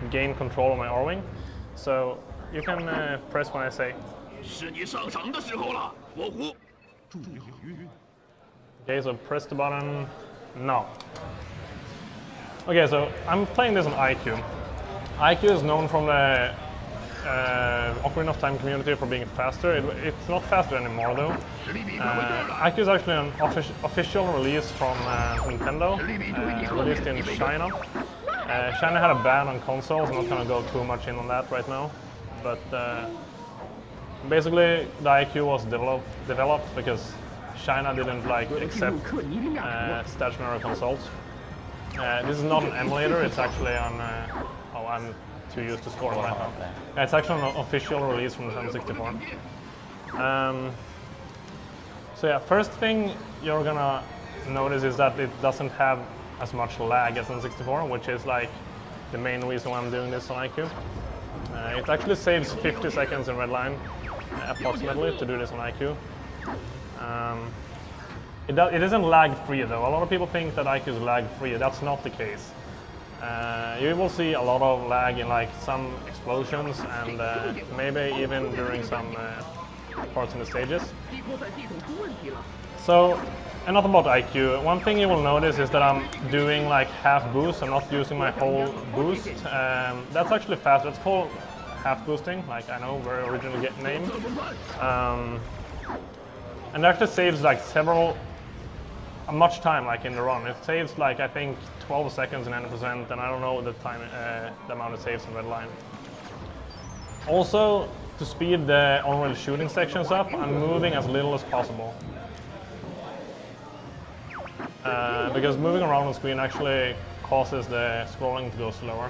gain control of my R-wing. So you can press when I say. 是你上场的时候了，火狐。Okay, so press the button. No. Okay, so I'm playing this on IQ. IQ is known from the Ocarina of Time community for being faster. It's not faster anymore though. IQ is actually an official release from Nintendo, released in China. China had a ban on consoles. I'm not going to go too much in on that right now, but basically the IQ was developed because China didn't like accept stationary consoles. This is not an emulator, it's actually on, oh, I'm too used to score right now. Yeah, it's actually an official release from the N64. So yeah, first thing you're gonna notice is that it doesn't have as much lag as N64, which is like the main reason why I'm doing this on IQ. It actually saves 50 seconds in redline, approximately, to do this on IQ. It isn't lag-free though. A lot of people think that IQ is lag-free. That's not the case. You will see a lot of lag in like some explosions and maybe even during some parts in the stages. So enough about IQ. One thing you will notice is that I'm doing like half boost. I'm not using my whole boost. That's actually faster. It's called half boosting. Like I know, very original name. And it actually saves like much time like in the run. It saves like I think 12 seconds in 90%, and I don't know the time, the amount it saves in redline. Also, to speed the on-rail shooting sections up, I'm moving as little as possible. Because moving around on screen actually causes the scrolling to go slower.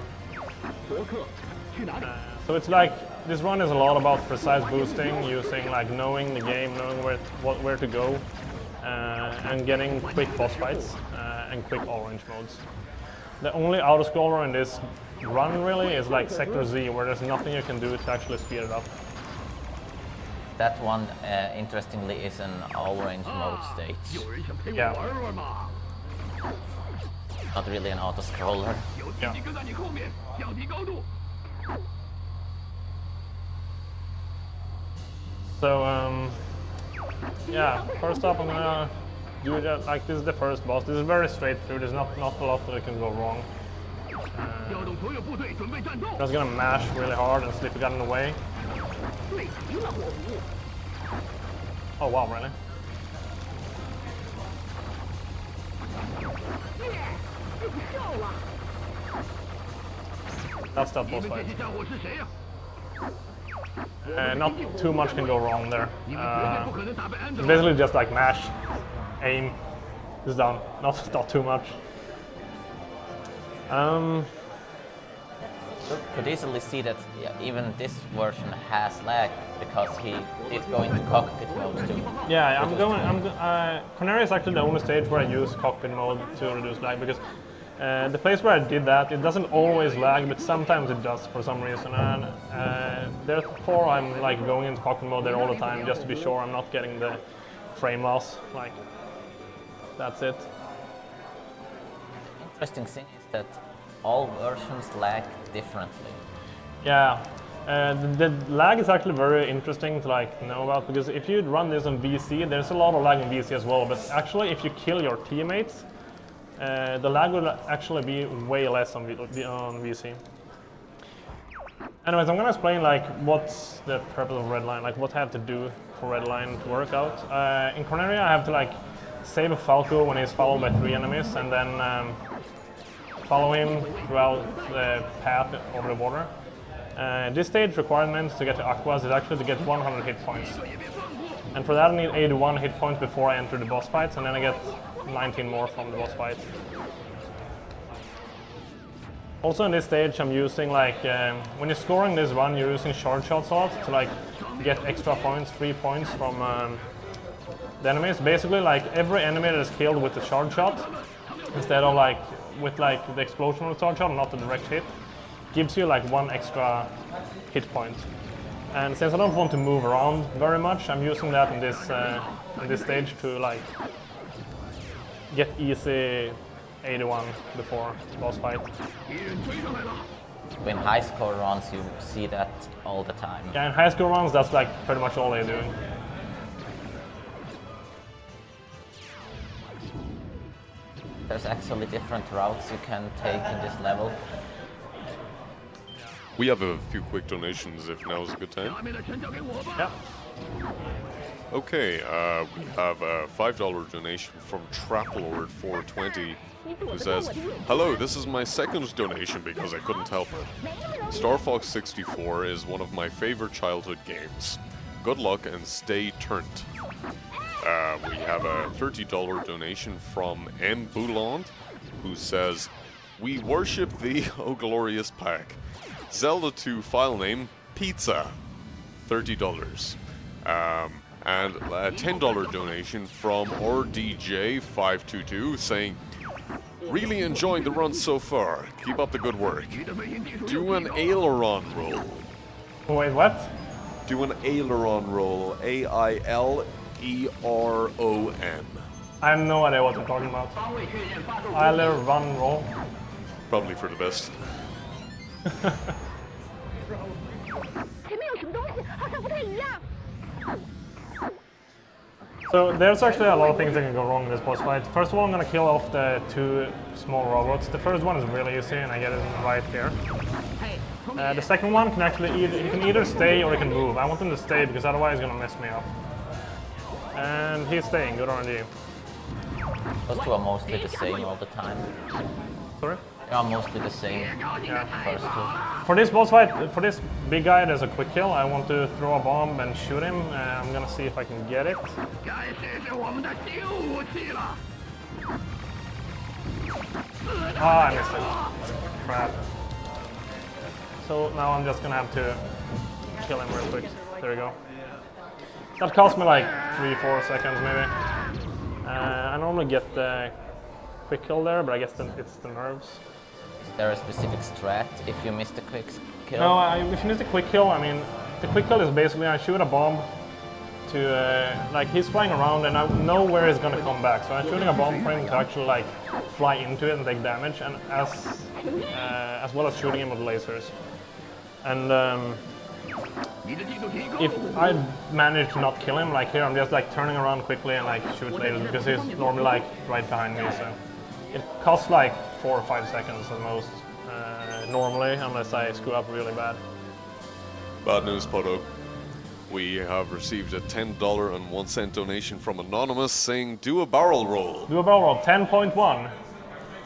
So it's like, this run is a lot about precise boosting, using like knowing the game, knowing where to go, and getting quick boss fights and quick all-range modes. The only auto-scroller in this run really is like Sector Z, where there's nothing you can do to actually speed it up. That one, interestingly, is an all-range mode stage. Yeah. Not really an auto-scroller. Yeah. So, yeah, first up I'm gonna do that, like this is the first boss. This is very straight through, there's not a lot that can go wrong. I'm just gonna mash really hard and Slipper got in the way. Oh wow, really? That's that boss fight. Not too much can go wrong there. It's basically just like mash, aim, is done. Not too much. Could easily see that even this version has lag because he did go into cockpit mode too. Yeah, Corneria is actually the only stage where I use cockpit mode to reduce lag, because the place where I did that, it doesn't always lag, but sometimes it does for some reason, and therefore I'm like going into cockpit mode there all the time just to be sure I'm not getting the frame loss. Like, that's it. Interesting thing is that all versions lag differently. Yeah, the lag is actually very interesting to like know about, because if you run this on VC, there's a lot of lag in VC as well, but actually if you kill your teammates, the lag will actually be way less on VC. Anyways, I'm gonna explain like what's the purpose of redline, like what I have to do for redline to work out. In Corneria I have to like save a Falco when he's followed by 3 enemies, and then follow him throughout the path over the water. This stage requirement to get to Aquas is actually to get 100 hit points. And for that I need 81 hit points before I enter the boss fights, and then I get 19 more from the boss fight. Also in this stage I'm using like, when you're scoring this run you're using shard shots a lot to like get extra points, 3 points from the enemies. Basically like every enemy that is killed with the shard shot, instead of like with like the explosion of the shard shot, not the direct hit, gives you like 1 extra hit point. And since I don't want to move around very much, I'm using that in this stage to like get easy 81 before the boss fight. in high score runs you see that all the time. Yeah, in high school runs, that's like pretty much all they're doing. There's actually different routes you can take in this level. We have a few quick donations if now is a good time. Yeah. Okay, we have a $5 donation from Traplord420 who says, "Hello, this is my second donation because I couldn't help it. Star Fox 64 is one of my favorite childhood games. Good luck and stay turned." We have a $30 donation from M. Bouland who says, "We worship thee, O glorious pack. Zelda 2 file name, pizza, $30. And a $10 donation from RDJ522 saying, "Really enjoying the run so far. Keep up the good work. Do an aileron roll." Wait, what? Do an aileron roll. AILERON. I have no idea what you're talking about. I'll run roll. Probably for the best. So there's actually a lot of things that can go wrong in this boss fight. First of all, I'm gonna kill off the 2 small robots. The first one is really easy and I get it right here. The second one can actually either stay or he can move. I want him to stay because otherwise he's gonna mess me up. And he's staying, good RNG. Those two are mostly the same all the time. Sorry? They are mostly the same. Yeah. First two. For this boss fight, for this big guy, there's a quick kill. I want to throw a bomb and shoot him. I'm gonna see if I can get it. Ah, I missed it. Crap. So now I'm just gonna have to kill him real quick. There we go. That cost me like 3-4 seconds maybe. I normally get the quick kill there, but I guess it's the nerves. Is there a specific strat if you miss the quick kill? No, if you miss the quick kill, I mean, the quick kill is basically I shoot a bomb to, like he's flying around and I know where he's gonna come back. So I'm shooting a bomb for him to actually like fly into it and take damage, and as well as shooting him with lasers. And if I manage to not kill him, like here I'm just like turning around quickly and like shoot lasers because he's normally like right behind me. So it costs like 4 or 5 seconds at most, normally, unless I screw up really bad. Bad news, Pottoww. We have received a $10.01 donation from Anonymous saying, "Do a barrel roll." Do a barrel roll, 10.1.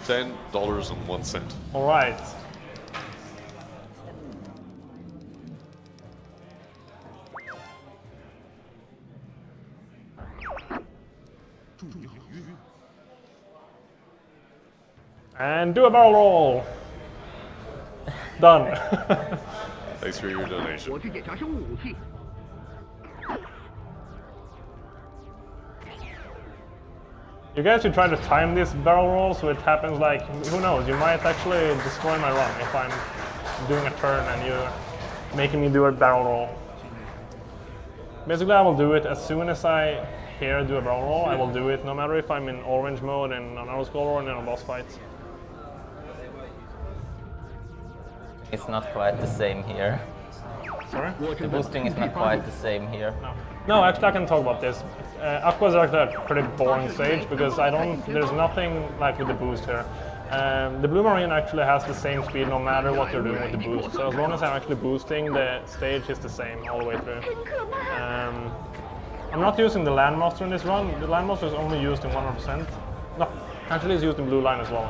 $10.01. All right. And do a barrel roll. Done. Thanks for your donation. You guys should try to time this barrel roll so it happens like, who knows, you might actually destroy my run if I'm doing a turn and you're making me do a barrel roll. Basically I will do it as soon as I hear do a barrel roll. I will do it no matter if I'm in orange mode in an auto scroller or in a boss fight. It's not quite the same here. Sorry? The boosting is not quite the same here. No, actually I can talk about this. Aqua is actually a pretty boring stage because there's nothing like with the boost here. The Blue Marine actually has the same speed no matter what you're doing with the boost. So as long as I'm actually boosting, the stage is the same all the way through. I'm not using the Landmaster in this run. The Landmaster is only used in 100%. No, actually it's used in Blue Line as well.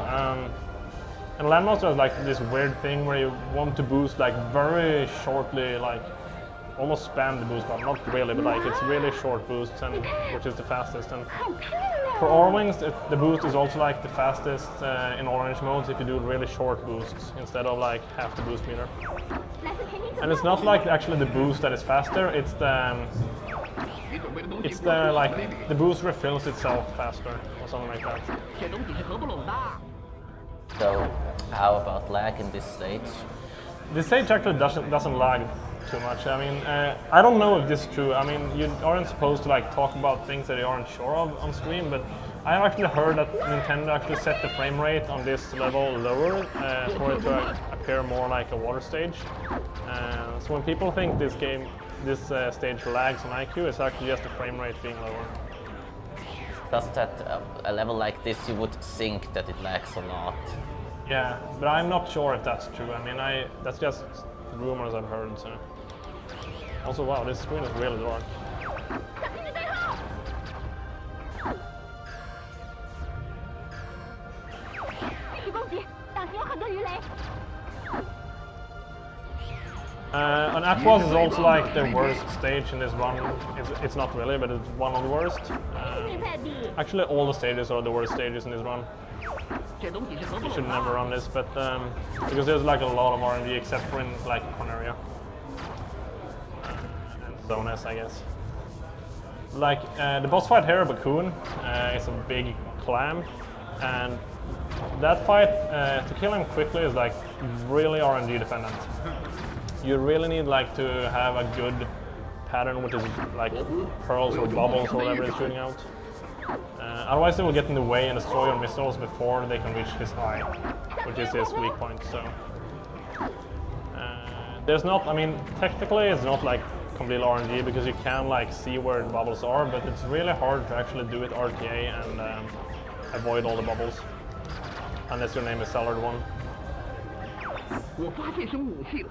And Landmaster is like this weird thing where you want to boost like very shortly, like almost spam the boost button. Not really, but like it's really short boosts, and which is the fastest. And for R-Wings, the boost is also like the fastest in orange modes if you do really short boosts instead of like half the boost meter. And it's not like actually the boost that is faster, it's the like the boost refills itself faster or something like that. So, how about lag in this stage? This stage actually doesn't lag too much. I mean, I don't know if this is true. I mean, you aren't supposed to like talk about things that you aren't sure of on stream, but I have actually heard that Nintendo actually set the frame rate on this level lower for it to appear more like a water stage. So when people think this stage lags on IQ, it's actually just the frame rate being lower. Just that a level like this, you would think that it lags a lot. Yeah, but I'm not sure if that's true. I mean, that's just rumors I've heard. So. Also, wow, this screen is really dark. 徐公子，当心有很多鱼雷。 And Aquas is also like the worst stage in this run. It's not really, but it's one of the worst. Actually, all the stages are the worst stages in this run. You should never run this, but because there's like a lot of RNG except for in like Corneria and Zones, I guess. Like the boss fight here, Bakun, is a big clam, and that fight to kill him quickly is like really RNG dependent. You really need like to have a good pattern, which is like pearls or bubbles or whatever it's shooting out. Otherwise they will get in the way and destroy your missiles before they can reach his eye, which is his weak point. So there's not, I mean, technically it's not like complete RNG because you can like see where the bubbles are, but it's really hard to actually do it RTA and avoid all the bubbles, unless your name is Cellared One. 我发现生物武器了。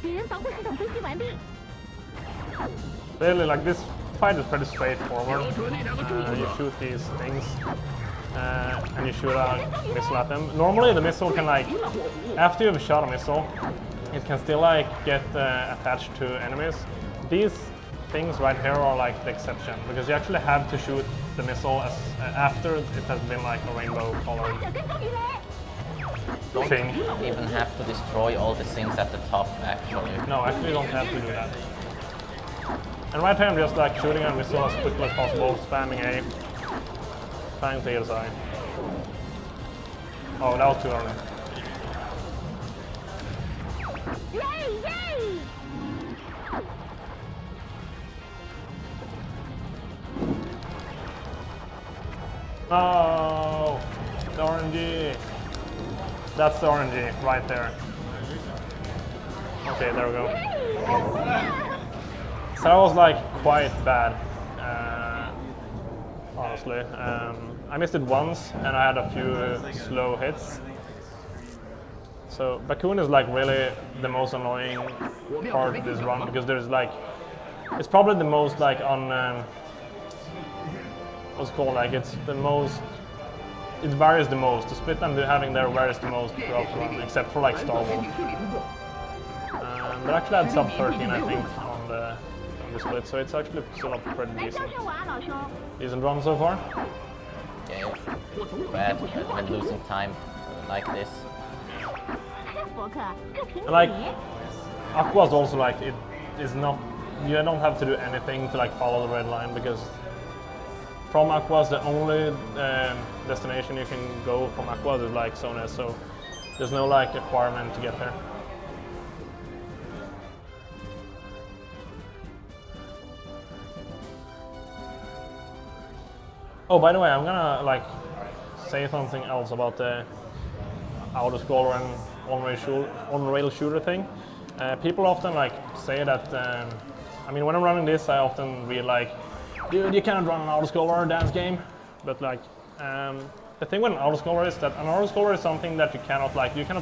敌人防护系统更新完毕。 Really, like this fight is pretty straightforward. You shoot these things and you shoot a missile at them. Normally the missile can like, after you've shot a missile, it can still like get attached to enemies. These things right here are like the exception, because you actually have to shoot the missile as, after it has been like a rainbow colored thing. You don't even have to destroy all the things at the top, actually. No, actually you don't have to do that. And right here I'm just like shooting a missile as quickly as possible, spamming A, trying to either side. Oh, that was too early. Yay! Yay! Oh, the RNG. That's the RNG right there. Okay, there we go. So that was like quite bad, honestly. I missed it once and I had a few slow hits. So Bakun is like really the most annoying part of this run, because there's like, it's probably the most like on, what's it called, like it's the most, it varies the most. The split I'm having there varies the most throughout the run, except for like Star Wolf. But actually I had sub 13 I think on the split, so it's actually still a pretty decent run so far. Yeah, bad when losing time like this. And like Aqua's also like, it is not, you don't have to do anything to like follow the red line, because from Aqua's the only destination you can go from Aqua's is like Zone S, so there's no like requirement to get there. Oh, by the way, I'm gonna like say something else about the auto-scroller and on-rail shooter thing. People often like say that, I mean, when I'm running this, I often read like, dude, you cannot run an auto-scroller dance game. But like, the thing with an auto-scroller is that an auto-scroller is something that you cannot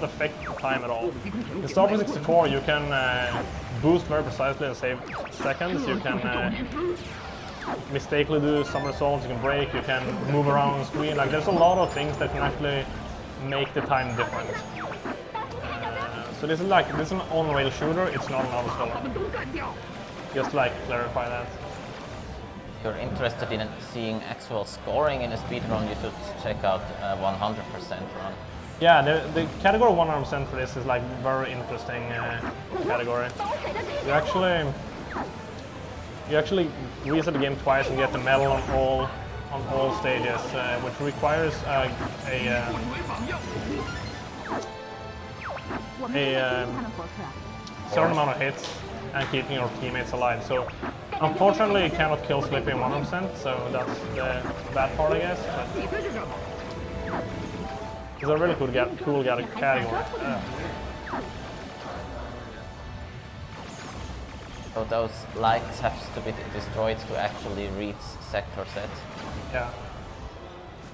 affect the time at all. In Star Wars 64, you can boost very precisely and save seconds. You can mistakenly do somersaults, you can brake, you can move around the screen. Like, there's a lot of things that can actually make the time different. So this is an on-rail shooter, it's not an auto-scroller. Just to like clarify that. If you're interested in seeing actual scoring in a speedrun, you should check out 100% run. Yeah, the category 100% for this is like very interesting category. You actually reset the game twice and get the medal on all on all stages, which requires a certain amount of hits and keeping your teammates alive. So unfortunately you cannot kill Slippy 100%, so that's the bad part, I guess. But it's a really cool category. So those lights have to be destroyed to actually reach sector set. Yeah.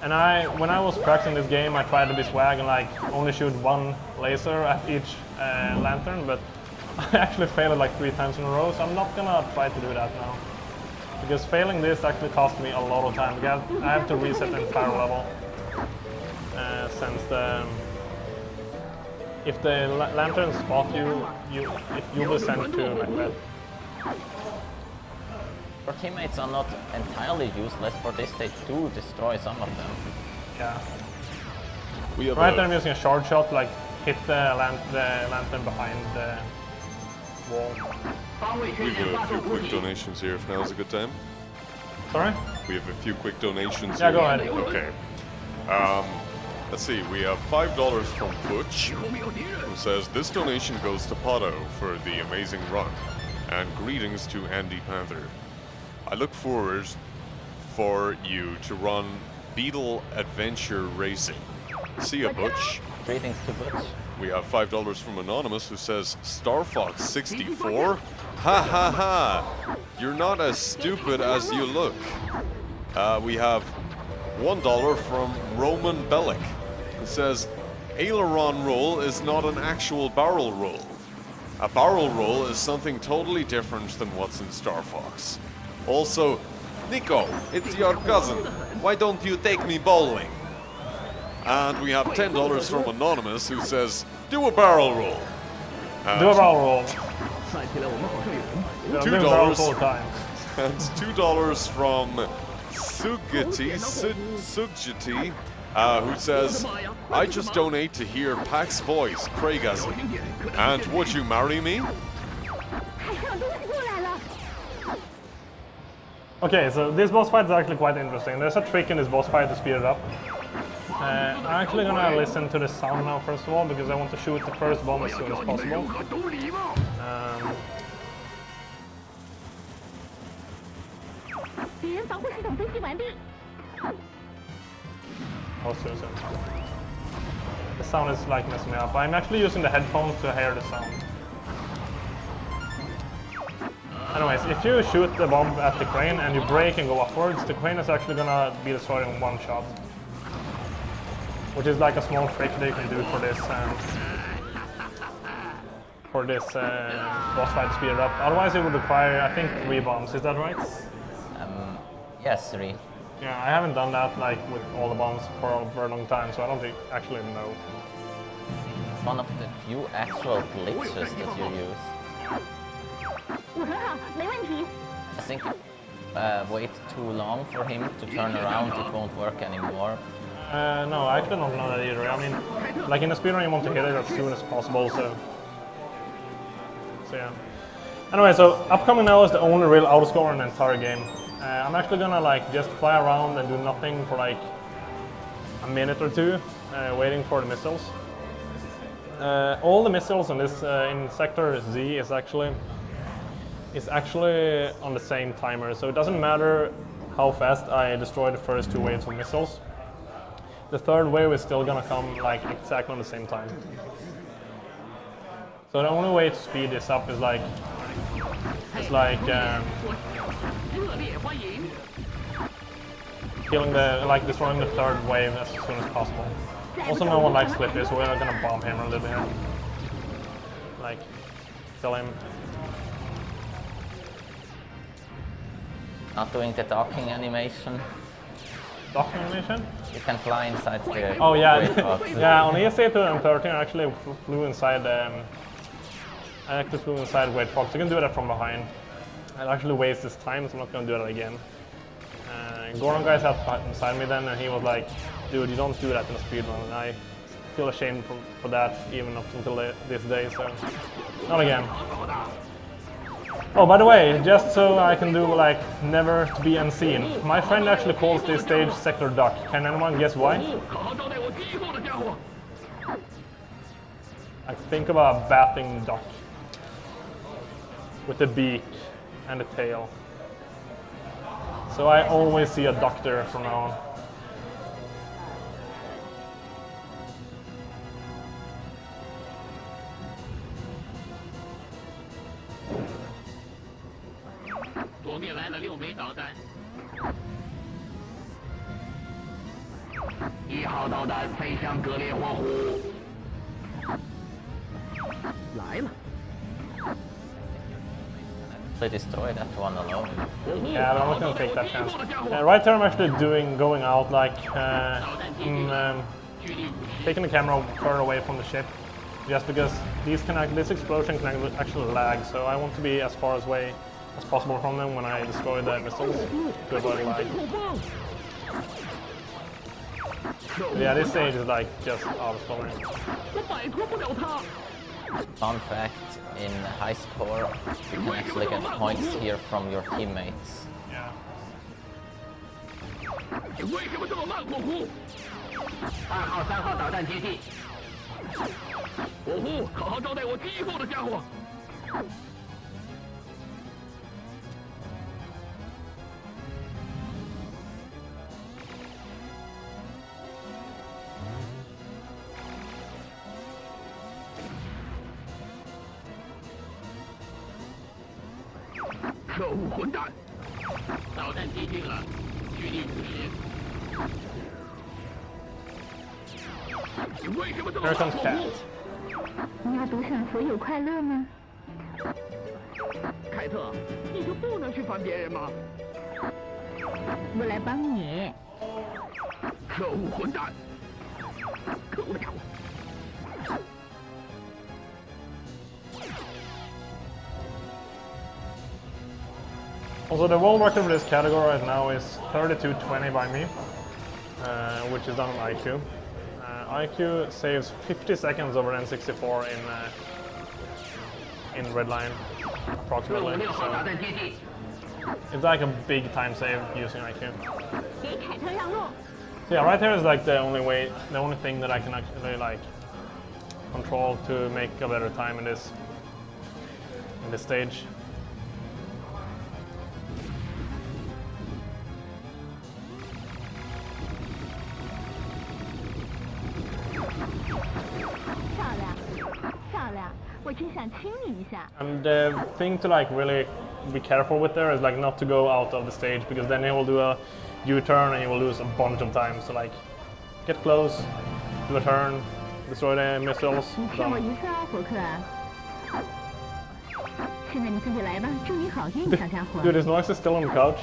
And when I was practicing this game, I tried to be swag and like only shoot one laser at each lantern, but I actually failed it like 3 times in a row, so I'm not gonna try to do that now. Because failing this actually cost me a lot of time. I have to reset the entire level. Since if the lantern spot you'll be sent to Macbeth. Your teammates are not entirely useless for this, they do destroy some of them. Yeah. We have Right there I'm using a shard shot, like hit the lantern behind the wall. We have a few quick donations here, if now is a good time. Sorry? We have a few quick donations Yeah, here. go ahead. Okay. Let's see, we have $5 from Butch, who says, this donation goes to Pottoww for the amazing run, and greetings to Andy Panther. I look forward for you to run Beetle Adventure Racing. See ya, Butch. Greetings to Butch. We have $5 from Anonymous, who says, StarFox64? Ha ha ha! You're not as stupid as you look. We have $1 from Roman Bellic, who says, aileron roll is not an actual barrel roll. A barrel roll is something totally different than what's in Star Fox. Also, Nico, it's your cousin. Why don't you take me bowling? And we have $10 from Anonymous, who says, do a barrel roll. Do a barrel roll. 看起来我们好像有人买。 Yeah, I'm doing barrels all the time. And $2 from Sugiti, who says, I just donate to hear Pac's voice, Craigasm. And would you marry me? 海上东西过来了。 Okay, so this boss fight is actually quite interesting. There's a trick in this boss fight to speed it up. I'm actually gonna listen to the sound now first of all, because I want to shoot the first bomb as soon as possible. 可懂礼貌。 敌人防护系统分析完毕。 Oh, soon. The sound is like messing me up. I'm actually using the headphones to hear the sound. Anyways, if you shoot the bomb at the crane and you brake and go upwards, the crane is actually gonna be destroyed in one shot. Which is like a small trick that you can do for this boss fight to speed it up. Otherwise it would require, I think, 3 bombs, is that right? Yes, 3. Yeah, I haven't done that like with all the bombs for a very long time, so I don't actually know. It's one of the few actual glitches that you use. 我很好，没问题。 I think if wait too long for him to turn around, it won't work anymore. No, I actually don't know that either. I mean, like in a speedrun you want to hit it as soon as possible, so yeah. Anyway, so upcoming now is the only real autoscorer in the entire game. I'm actually gonna like just fly around and do nothing for like a minute or 2, waiting for the missiles. All the missiles in this in sector Z is actually on the same timer, so it doesn't matter how fast I destroy the first 2 waves of missiles. The third wave is still gonna come like exactly on the same time. So the only way to speed this up is like killing destroying the third wave as soon as possible. Also, no one likes Slippy, so we're gonna bomb him a little bit here. Like, kill him. Not doing the docking animation. Docking animation? You can fly inside the Oh yeah, great box. yeah. On ESA213, I actually flew inside. Great Fox. You can do that from behind. I'll actually waste this time, so I'm not gonna do that again. Goron guy sat beside me then, and he was like, "Dude, you don't do that in a speedrun." And I feel ashamed for that, even up until this day. So, not again. Oh, by the way, just so I can do like never to be unseen. My friend actually calls this stage Sector Duck. Can anyone guess why? 好好招待我第一号的家伙。 I think about a bathing duck with a beak and a tail. So I always see a duck there from now on. 左面来了6枚导弹。1号导弹飞向格列霍湖。来了。 They destroy that one alone. Yeah, but I'm not gonna take that chance. Right there I'm actually going out like taking the camera further away from the ship, just because this explosion can actually lag. So I want to be as far away as possible from them when I destroy the missiles to avoid lag. But yeah, this stage is like just out of scoring. 我摆脱不了他。 Fun fact, in high score, you can actually get points here from your teammates. Yeah. 你为什么这么慢，火狐？2号、3号导弹接近。火狐，好好招待我第1号的家伙。 可恶混蛋！导弹接近了，距离50。你为什么这么 Here 慢， comes 火 Cat. 狐？你要独享所有快乐吗？凯特，你就不能去烦别人吗？我来帮你。可恶混蛋！可恶的家伙！ Also, the world record for this category right now is 32:20 by me, which is done on IQ. IQ saves 50 seconds over N64 in Redline, approximately. 6号导 So 弹接近。 it's like a big time save using IQ. 给凯特让路。 So yeah, right here is like the only thing that I can actually like control to make a better time in this stage. And the thing to like really be careful with there is like not to go out of the stage, because then you will do a U-turn and you will lose a bunch of time. So like get close, do a turn, destroy the missiles. 骗我 Done. 一次啊，伯克。现在你自己来吧，祝你好运，小家伙。 Dude, is Noise still on the couch?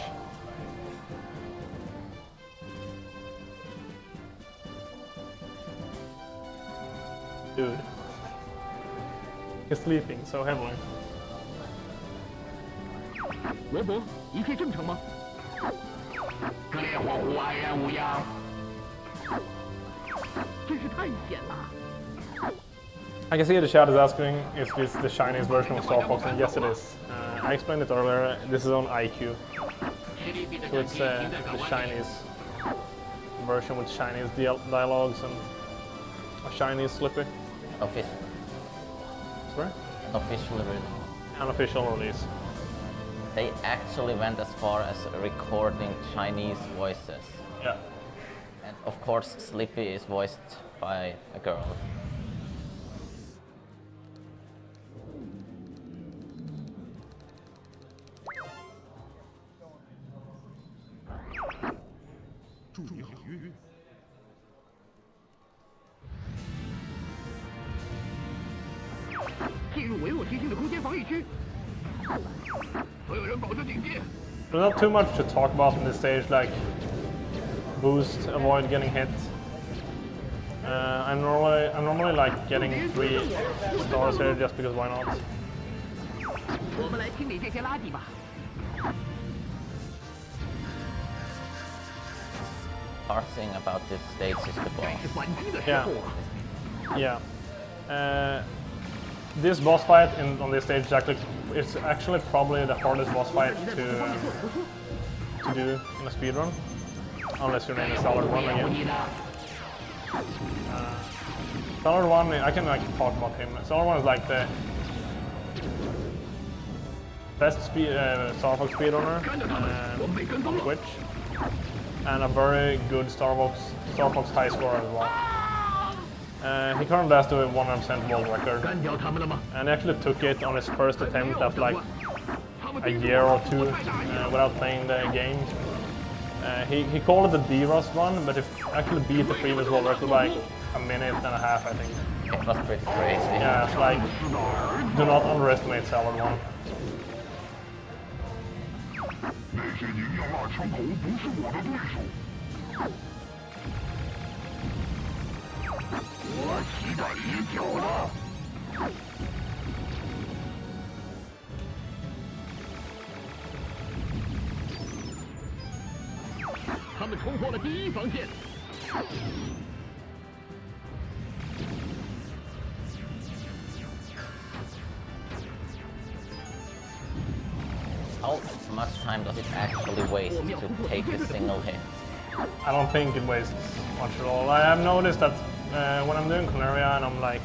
Dude. He's sleeping so heavily. 罗伯，一切正常吗？格列霍湖安然无恙。真是太险了。 I can see the chat is asking if it's the Chinese version of Star Fox, and yes it is. I explained it earlier, this is on IQ. So it's the Chinese version with Chinese dialogues and a Chinese Slippy. Sorry? Officially, Unofficial release. they actually went as far as recording Chinese voices. Yeah. And of course, Slippy is voiced by a girl. There's not too much to talk about in this stage, like boost, avoid getting hit. I'm normally like getting 3 stars here just because why not? 我们来清理这些垃圾吧。 Hard thing about this stage is the boss. 是反击的时 Yeah. 候啊！ Yeah. this boss fight on this stage is actually probably the hardest boss fight to do in a speedrun, unless your name is Salad 1 again. Salad 1, I can talk about him. Salad 1 is like the best Star Fox speedrunner on Twitch, and a very good Star Fox high scorer as well. He currently has the 100% world record, and he actually took it on his first attempt after like a year or two without playing the game. He called it the D-Rust run, but he actually beat the previous world record by a minute and a half, I think. It was pretty crazy. Yeah, it's like, do not underestimate Salad 1. 那些营养辣枪口不是我的对手。我期待已久了。他们冲破了第一防线。 How much time does it actually waste to take a single hit? I don't think it wastes much at all. I have noticed that when I'm doing Canaria and I'm like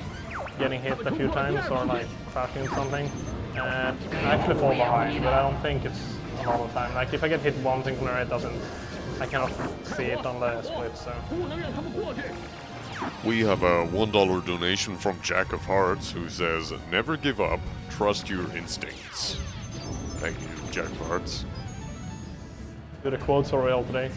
getting hit a few times or like crashing something, I actually fall behind, but I don't think it's a lot of time. Like if I get hit once in Canaria, I cannot see it on the split, so. We have a $1 donation from Jack of Hearts who says, "Never give up, trust your instincts." Thank you, Jack of Hearts. The quotes are real today.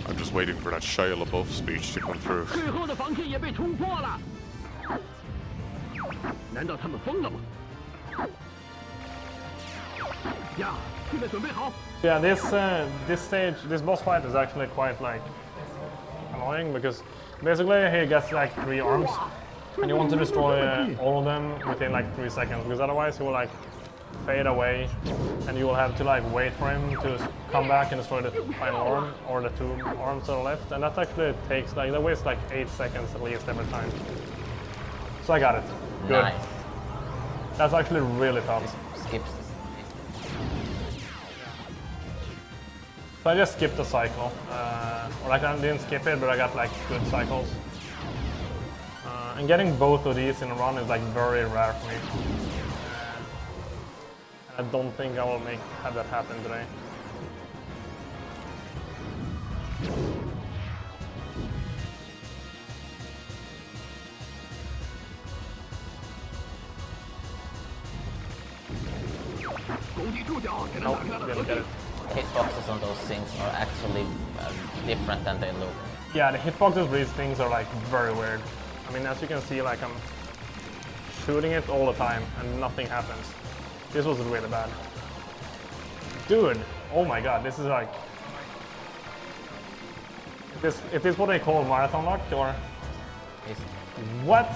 I'm just waiting for that Shia LaBeouf speech to come through. 最后的防线也被冲破了。难道他们疯了吗？呀，现在准备好。 So yeah, this boss fight is actually quite like annoying because basically he gets like 3 arms. And you want to destroy all of them within like 3 seconds, because otherwise he will like fade away, and you will have to like wait for him to come back and destroy the final arm or the 2 arms that are left, and that actually takes like that wastes like 8 seconds at least every time. So I got it. Good. Nice. That's actually really tough. Skips. So I just skipped the cycle, or like I didn't skip it, but I got like good cycles. And getting both of these in a run is like very rare for me. I don't think I will have that happen today. Nope, didn't get it. Hitboxes on those things are actually different than they look. Yeah, the hitboxes for these things are like very weird. I mean, as you can see, like I'm shooting it all the time and nothing happens. This was really bad. Dude, oh my god, this is like... Is this what they call marathon lock, or... Is What?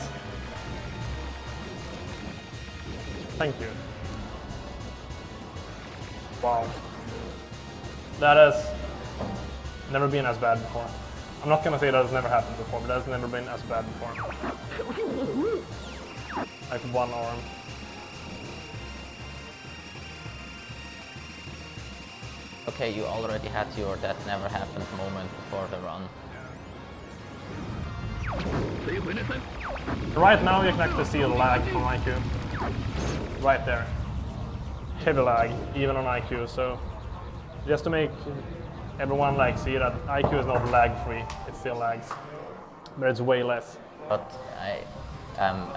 Thank you. Wow. That has never been as bad before. I'm not gonna say that it's never happened before, but that's never been as bad before. Like 1 arm. okay, you already had your that never happened moment before the run. Right now you can actually see a lag from IQ. Right there. Heavy lag, even on IQ, so just to make everyone like see that IQ is not lag free, it still lags, but it's way less. But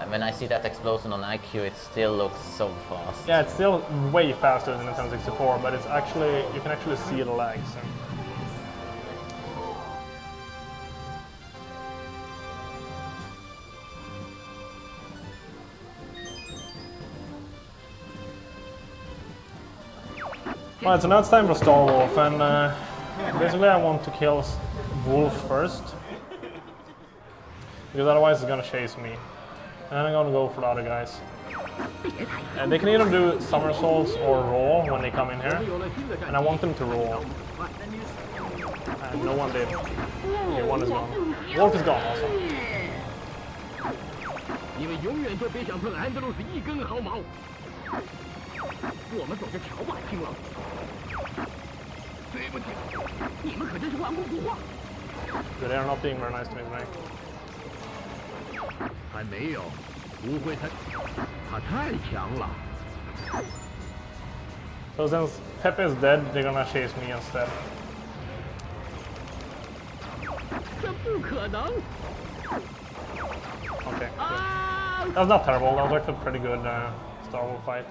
when I see that explosion on IQ, it still looks so fast. Yeah, it's still way faster than Nintendo 64, but it's actually, you can actually see the lags. So. Alright, so now it's time for Star Wolf, and basically I want to kill Wolf first, because otherwise it's gonna chase me. And then I'm gonna go for the other guys. And they can either do somersaults or roll when they come in here, and I want them to roll. and no one did. Okay, one is gone. Wolf is gone also. 你们永远都别想碰安德鲁斯一根毫毛。我们走着瞧吧，亲王。对不起，你们可真是顽固不化。 They are not being very nice to me tonight. 还没有，不会他太强了。 So since Pepe is dead, they're gonna chase me instead. 这不可能！ Okay, good. 啊！ That was not terrible. That was actually a pretty good Star Wars fight.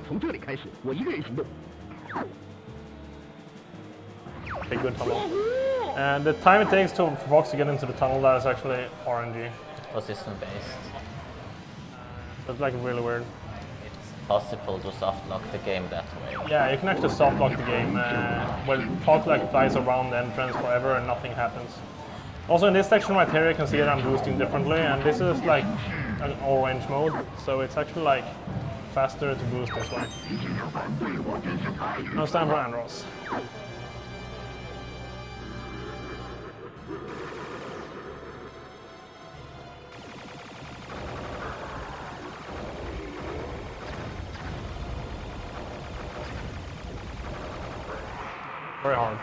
从这里开始，我一个人行动。 Okay, good tunnel. And the time it takes for Fox to get into the tunnel, that is actually RNG. Position based. So it's like really weird. It's possible to soft lock the game that way. Yeah, you can actually soft lock the game where Fox like flies around the entrance forever and nothing happens. Also in this section right here, you can see that I'm boosting differently, and this is like an all-range mode, so it's actually like faster to boost this way. Now it's time for Andros. Very hard.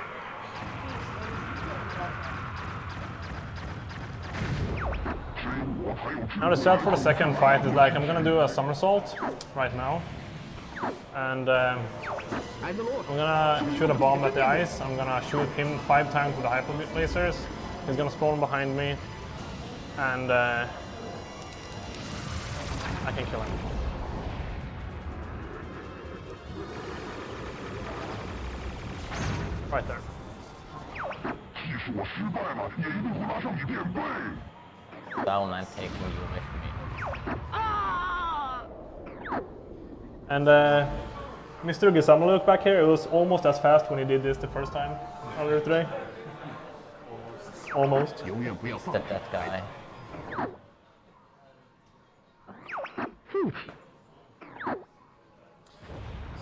Now the strat for the second fight is like I'm gonna do a somersault right now, and I'm gonna shoot a bomb at the ice. I'm gonna shoot him 5 times with the hyper lasers. He's gonna spawn behind me, and I can kill him. Right there. Down and taking you with me. And Mr. Gisamaluk back here, it was almost as fast when he did this the first time earlier today. Almost. That guy.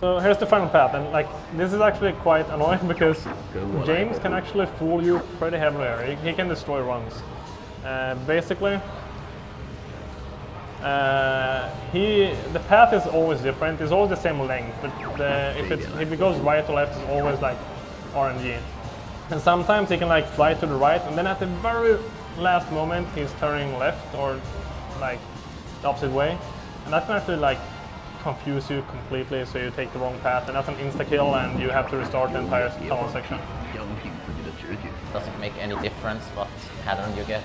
So here's the final path, and like this is actually quite annoying because James can actually fool you pretty heavily here. He can destroy runs. Basically, the path is always different. It's always the same length, but if it goes right or left, it's always like RNG. And sometimes he can like fly to the right, and then at the very last moment he's turning left or like the opposite way, and that can actually like confuse you completely, so you take the wrong path, and that's an insta-kill, and you have to restart the entire tunnel section. Does it make any difference what pattern you get?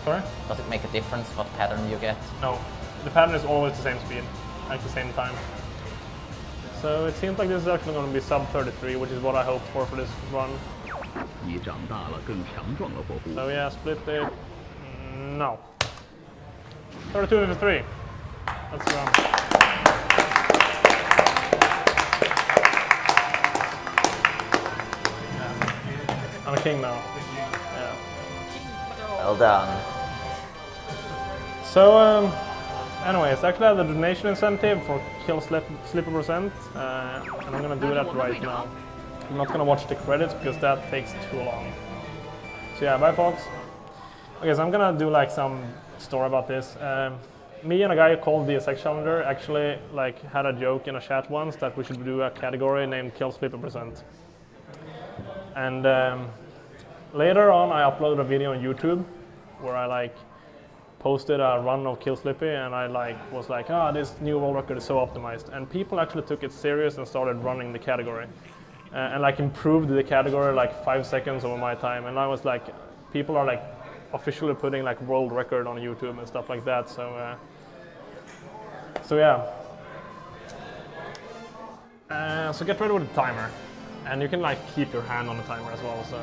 Sorry? Does it make a difference what pattern you get? No. The pattern is always the same speed, like the same time. So it seems like this is actually going to be sub 33, which is what I hoped for this run. So yeah, split it. No. 32-53. That's the run. I'm a king now. Yeah. Well done. So, anyways, actually I have the donation incentive for kill slipper percent, and I'm gonna do that right now. I'm not gonna watch the credits because that takes too long. So yeah, bye folks. Okay, so I'm gonna do like some story about this. Me and a guy called the SX Challenger actually like had a joke in a chat once that we should do a category named kill slipper percent. And later on I uploaded a video on YouTube where I like posted a run of Kill Slippy, and I was like, this new world record is so optimized, and people actually took it serious and started running the category, and like improved the category like 5 seconds over my time, and I was like, people are like officially putting like world record on YouTube and stuff like that. So yeah. So get ready with the timer, and you can like keep your hand on the timer as well. So.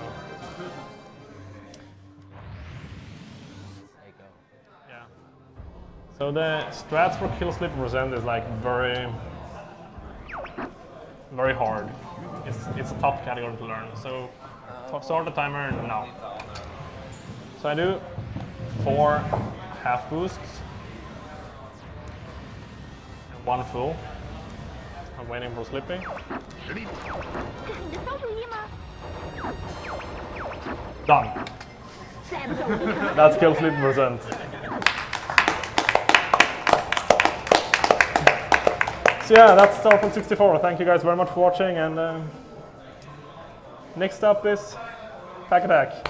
So the strats for kill slipper percent is like very hard. It's a tough category to learn. So start the timer now. So I do 4 half boosts and 1 full. I'm waiting for Slippy. 这是你的馊主意吗？ Done. 再不走我就成了 That's kill sleep percent. So yeah, that's Star Fox 64. Thank you guys very much for watching, and next up is Pack Attack.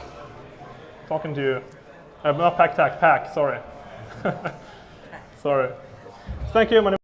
Talking to you. Not Pack Attack, Pack, sorry. Sorry. Thank you, my name